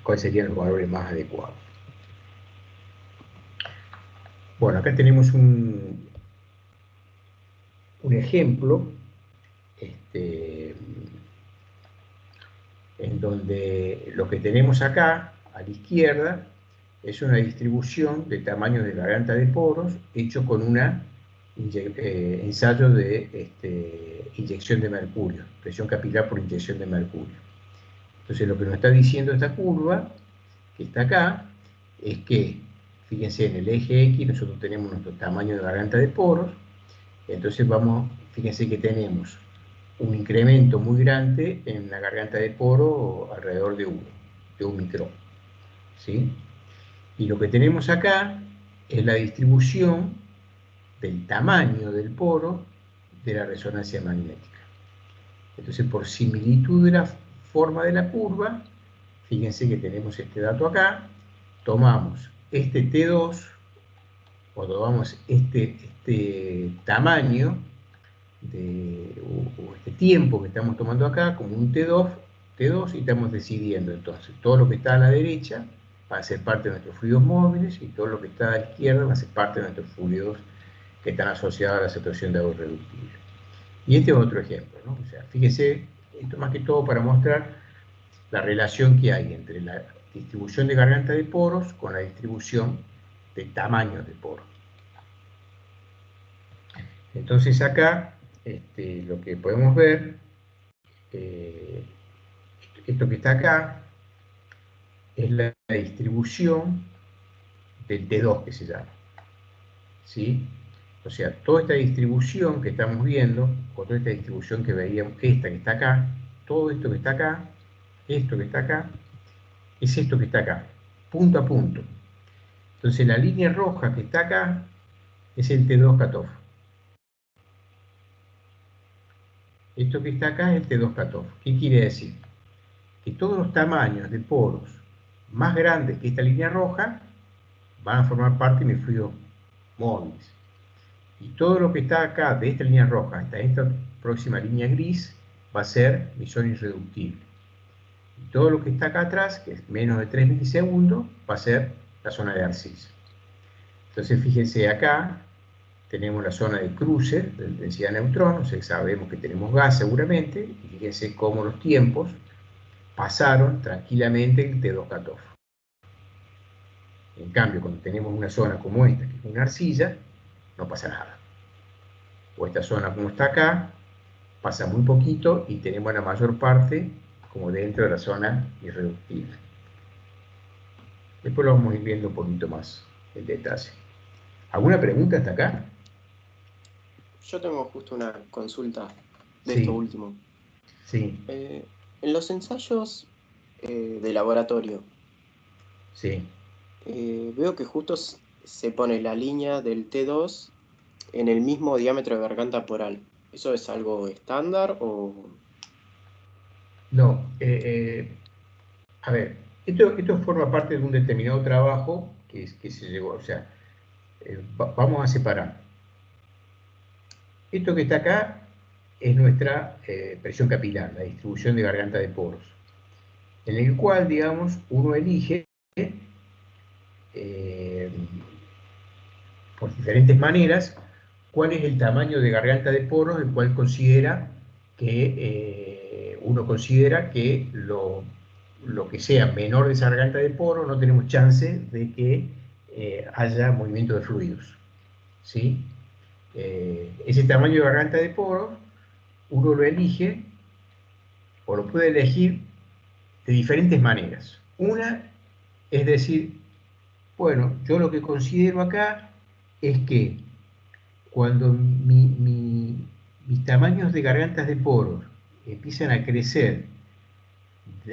cuáles serían los valores más adecuados. Bueno, acá tenemos un ejemplo en donde lo que tenemos acá, a la izquierda, es una distribución de tamaño de garganta de poros hecho con un ensayo de inyección de mercurio, presión capilar por inyección de mercurio. Entonces lo que nos está diciendo esta curva, que está acá, es que, fíjense, en el eje X nosotros tenemos nuestro tamaño de garganta de poros, entonces fíjense que tenemos un incremento muy grande en la garganta de poro alrededor de 1 micrón, ¿sí? Y lo que tenemos acá es la distribución del tamaño del poro de la resonancia magnética. Entonces, por similitud de la forma de la curva, fíjense que tenemos este dato acá, tomamos este T2, o tomamos este tamaño, o este tiempo que estamos tomando acá como un T2, y estamos decidiendo entonces todo lo que está a la derecha va a ser parte de nuestros fluidos móviles y todo lo que está a la izquierda va a ser parte de nuestros fluidos que están asociados a la saturación de agua irreductible. Y este es otro ejemplo, ¿no? O sea, fíjese, esto más que todo para mostrar la relación que hay entre la distribución de garganta de poros con la distribución de tamaños de poros. Entonces acá lo que podemos ver, esto que está acá, es la distribución del T2 que se llama, ¿sí? O sea, toda esta distribución que estamos viendo, o toda esta distribución que veíamos, esta que está acá, todo esto que está acá, esto que está acá, es esto que está acá, punto a punto. Entonces la línea roja que está acá es el T2 cutoff. Esto que está acá es el T2 cutoff. ¿Qué quiere decir? Que todos los tamaños de poros más grandes que esta línea roja van a formar parte de mis fluidos móviles. Y todo lo que está acá, de esta línea roja hasta esta próxima línea gris, va a ser mi zona irreductible. Y todo lo que está acá atrás, que es menos de 3 milisegundos, va a ser la zona de arcilla. Entonces fíjense acá, tenemos la zona de cruce, de densidad de neutrones, o sea, sabemos que tenemos gas seguramente, y fíjense cómo los tiempos pasaron tranquilamente el T2 cutoff. En cambio, cuando tenemos una zona como esta, que es una arcilla, no pasa nada. O esta zona como está acá, pasa muy poquito y tenemos la mayor parte como dentro de la zona irreductible. Después lo vamos a ir viendo un poquito más en detalle. ¿Alguna pregunta hasta acá? Yo tengo justo una consulta de Sí. esto último. Sí. En los ensayos de laboratorio, Sí. veo que justo se pone la línea del T2 en el mismo diámetro de garganta poral. ¿Eso es algo estándar o...? No, a ver, esto forma parte de un determinado trabajo que se llegó, o sea, vamos a separar. Esto que está acá es nuestra presión capilar, la distribución de garganta de poros, en el cual, digamos, uno elige por diferentes maneras cuál es el tamaño de garganta de poros el cual considera que uno considera que lo que sea menor de esa garganta de poros no tenemos chance de que haya movimiento de fluidos, ¿sí? Ese tamaño de garganta de poros uno lo elige o lo puede elegir de diferentes maneras. Una es decir, bueno, yo lo que considero acá es que cuando mis tamaños de gargantas de poros empiezan a crecer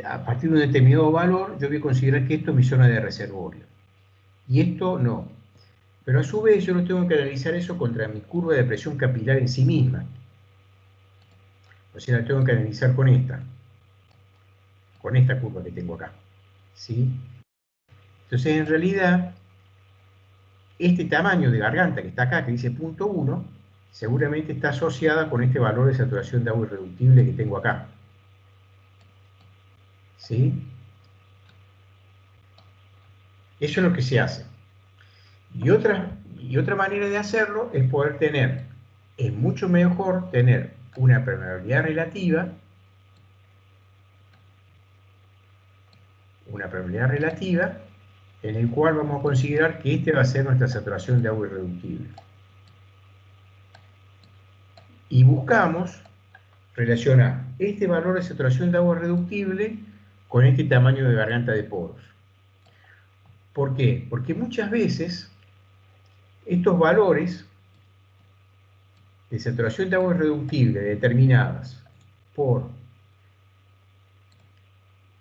a partir de un determinado valor, yo voy a considerar que esto es mi zona de reservorio. Y esto no. Pero a su vez yo no tengo que analizar eso contra mi curva de presión capilar en sí misma. O sea, la tengo que analizar con esta curva que tengo acá. ¿Sí? Entonces, en realidad, este tamaño de garganta que está acá, que dice 0.1, seguramente está asociada con este valor de saturación de agua irreductible que tengo acá. ¿Sí? Eso es lo que se hace. Y otra manera de hacerlo es poder tener, es mucho mejor tener una permeabilidad relativa, en el cual vamos a considerar que este va a ser nuestra saturación de agua irreductible. Y buscamos relacionar este valor de saturación de agua reductible con este tamaño de garganta de poros. ¿Por qué? Porque muchas veces estos valores de saturación de agua irreductible determinadas por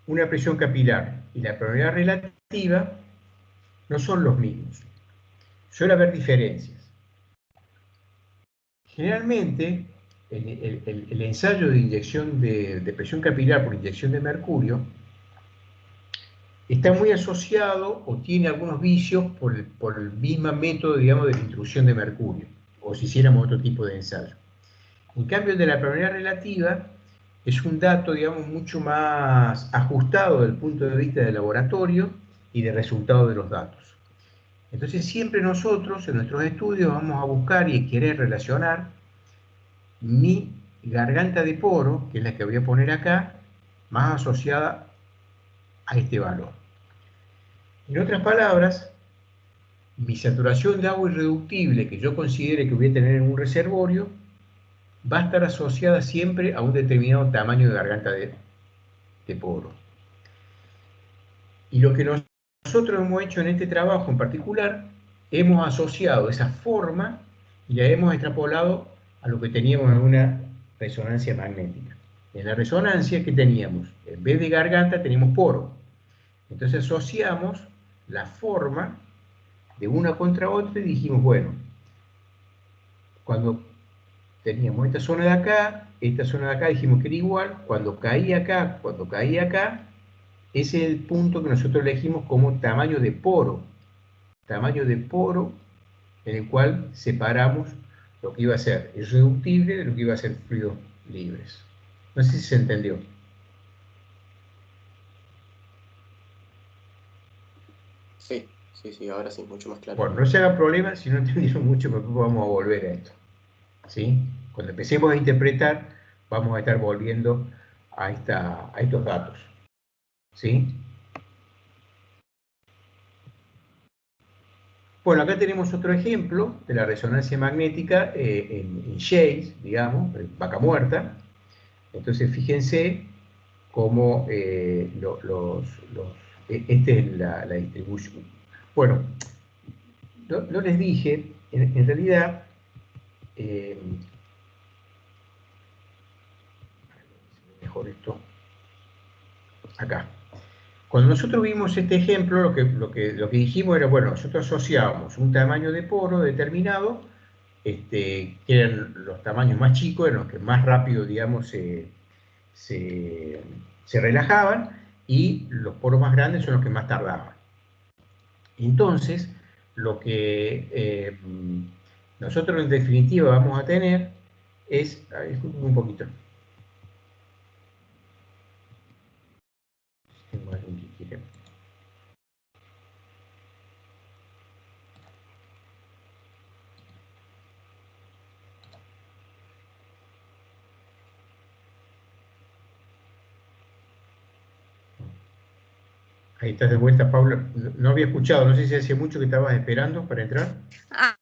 una presión capilar y la permeabilidad relativa no son los mismos. Suele haber diferencias. Generalmente, el ensayo de inyección de presión capilar por inyección de mercurio está muy asociado o tiene algunos vicios por el mismo método, digamos, de la intrusión de mercurio, o si hiciéramos otro tipo de ensayo. En cambio, el de la permeabilidad relativa es un dato, digamos, mucho más ajustado desde el punto de vista del laboratorio y de resultado de los datos. Entonces, siempre nosotros, en nuestros estudios, vamos a buscar y querer relacionar mi garganta de poro, que es la que voy a poner acá, más asociada a este valor. En otras palabras, mi saturación de agua irreductible que yo considere que voy a tener en un reservorio va a estar asociada siempre a un determinado tamaño de garganta de poro. Y lo que nosotros hemos hecho en este trabajo en particular, hemos asociado esa forma y la hemos extrapolado a lo que teníamos en una resonancia magnética. En la resonancia, ¿qué teníamos? En vez de garganta teníamos poro. Entonces asociamos la forma de una contra otra y dijimos, bueno, cuando teníamos esta zona de acá, dijimos que era igual, cuando caía acá, ese es el punto que nosotros elegimos como tamaño de poro en el cual separamos lo que iba a ser irreductible de lo que iba a ser fluidos libres. No sé si se entendió. Sí, sí, ahora sí, mucho más claro. Bueno, no se haga problema si no entendieron mucho, porque vamos a volver a esto. ¿Sí? Cuando empecemos a interpretar, vamos a estar volviendo a estos datos. ¿Sí? Bueno, acá tenemos otro ejemplo de la resonancia magnética en shades, digamos, vaca muerta. Entonces, fíjense cómo esta es la distribución. Bueno, no les dije, en realidad, mejor esto, acá. Cuando nosotros vimos este ejemplo, lo que dijimos era, bueno, nosotros asociábamos un tamaño de poro determinado, que eran los tamaños más chicos, eran los que más rápido, digamos, se relajaban, y los poros más grandes son los que más tardaban. Entonces, lo que nosotros en definitiva vamos a tener es, disculpen un poquito. Tengo alguien que quiere. Ahí estás de vuelta, Paula. No había escuchado, no sé si hacía mucho que estabas esperando para entrar. Ah,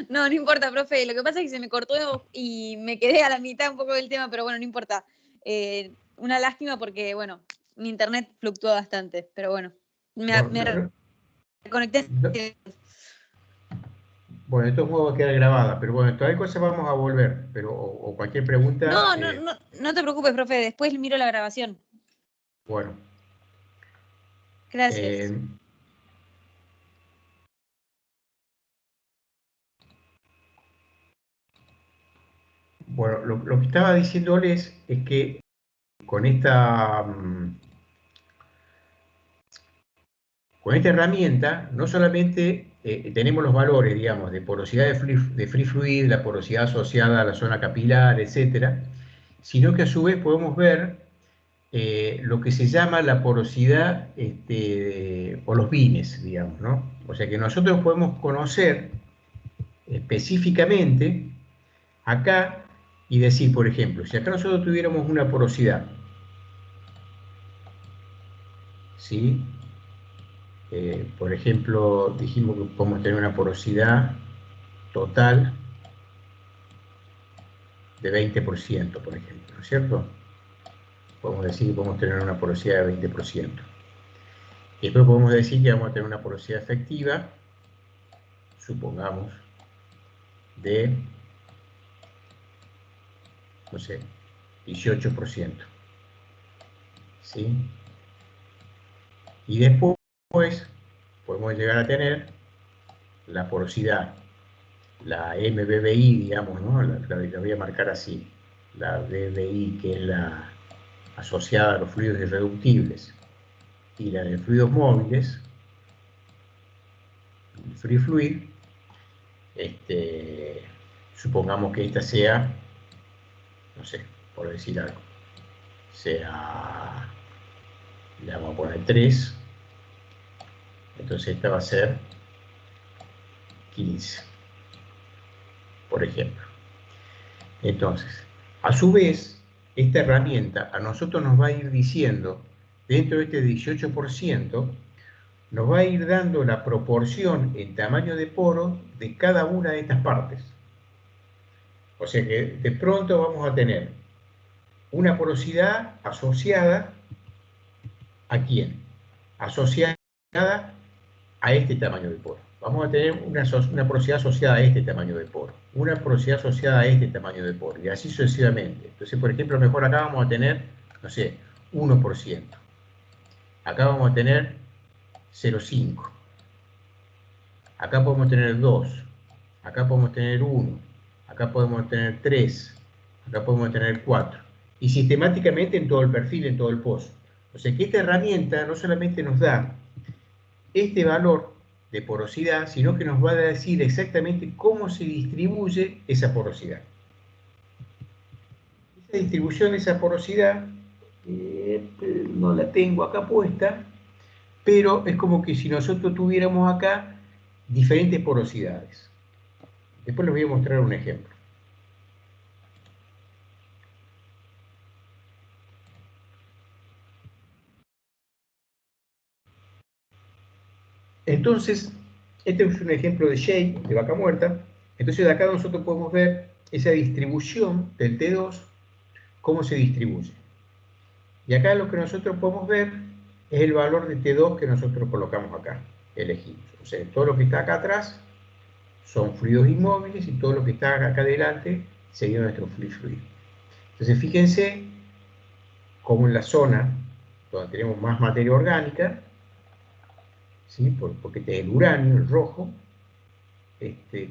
no importa, profe. Lo que pasa es que se me cortó y me quedé a la mitad un poco del tema, pero bueno, no importa. Una lástima porque, bueno, mi internet fluctúa bastante, pero bueno, me reconecté. Bueno, de todos modos va a quedar grabada, pero bueno, todavía cosas vamos a volver, pero o cualquier pregunta. No te preocupes, profe, después miro la grabación. Bueno. Gracias. Bueno, lo que estaba diciéndoles es que con esta herramienta no solamente tenemos los valores, digamos, de porosidad de free fluid, la porosidad asociada a la zona capilar, etcétera, sino que a su vez podemos ver lo que se llama la porosidad o los bines, digamos, ¿no? O sea que nosotros podemos conocer específicamente acá y decir, por ejemplo, si acá nosotros tuviéramos una porosidad, ¿sí? Por ejemplo, dijimos que podemos tener una porosidad total de 20%, por ejemplo, ¿no es cierto? Podemos decir que podemos tener una porosidad de 20%. Y después podemos decir que vamos a tener una porosidad efectiva, supongamos, de, no sé, 18%. ¿Sí? Y después podemos llegar a tener la porosidad, la MBBI, digamos, ¿no? La voy a marcar así, la BBI, que es la asociada a los fluidos irreductibles, y la de fluidos móviles, el free fluid, supongamos que esta sea, no sé, por decir algo, sea, le vamos a poner 3, entonces esta va a ser 15, por ejemplo. Entonces, a su vez, esta herramienta a nosotros nos va a ir diciendo, dentro de este 18%, nos va a ir dando la proporción en tamaño de poros de cada una de estas partes. O sea que de pronto vamos a tener una porosidad asociada ¿a quién? Asociada a este tamaño de poro. vamos a tener una porosidad asociada a este tamaño de poro, una porosidad asociada a este tamaño de poro, y así sucesivamente. Entonces, por ejemplo, mejor acá vamos a tener, no sé, 1%. Acá vamos a tener 0,5. Acá podemos tener 2. Acá podemos tener 1. Acá podemos tener 3. Acá podemos tener 4. Y sistemáticamente en todo el perfil, en todo el pozo. O sea que esta herramienta no solamente nos da este valor de porosidad, sino que nos va a decir exactamente cómo se distribuye esa porosidad. Esa distribución de esa porosidad no la tengo acá puesta, pero es como que si nosotros tuviéramos acá diferentes porosidades. Después les voy a mostrar un ejemplo. Entonces, este es un ejemplo de shake, de vaca muerta. Entonces, de acá nosotros podemos ver esa distribución del T2, cómo se distribuye. Y acá lo que nosotros podemos ver es el valor de T2 que nosotros colocamos acá, elegimos. O sea, todo lo que está acá atrás son fluidos inmóviles y todo lo que está acá adelante sería nuestro fluido. Entonces, fíjense cómo en la zona donde tenemos más materia orgánica, ¿sí? Porque este es el uranio, el rojo,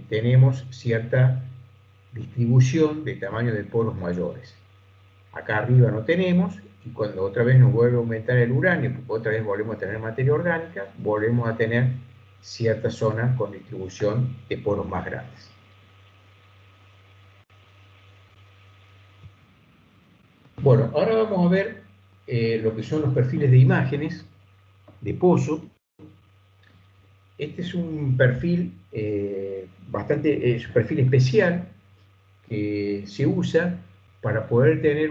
tenemos cierta distribución de tamaño de poros mayores. Acá arriba no tenemos, y cuando otra vez nos vuelve a aumentar el uranio, porque otra vez volvemos a tener materia orgánica, volvemos a tener cierta zona con distribución de poros más grandes. Bueno, ahora vamos a ver lo que son los perfiles de imágenes de pozo. Este es un perfil es un perfil especial que se usa para poder tener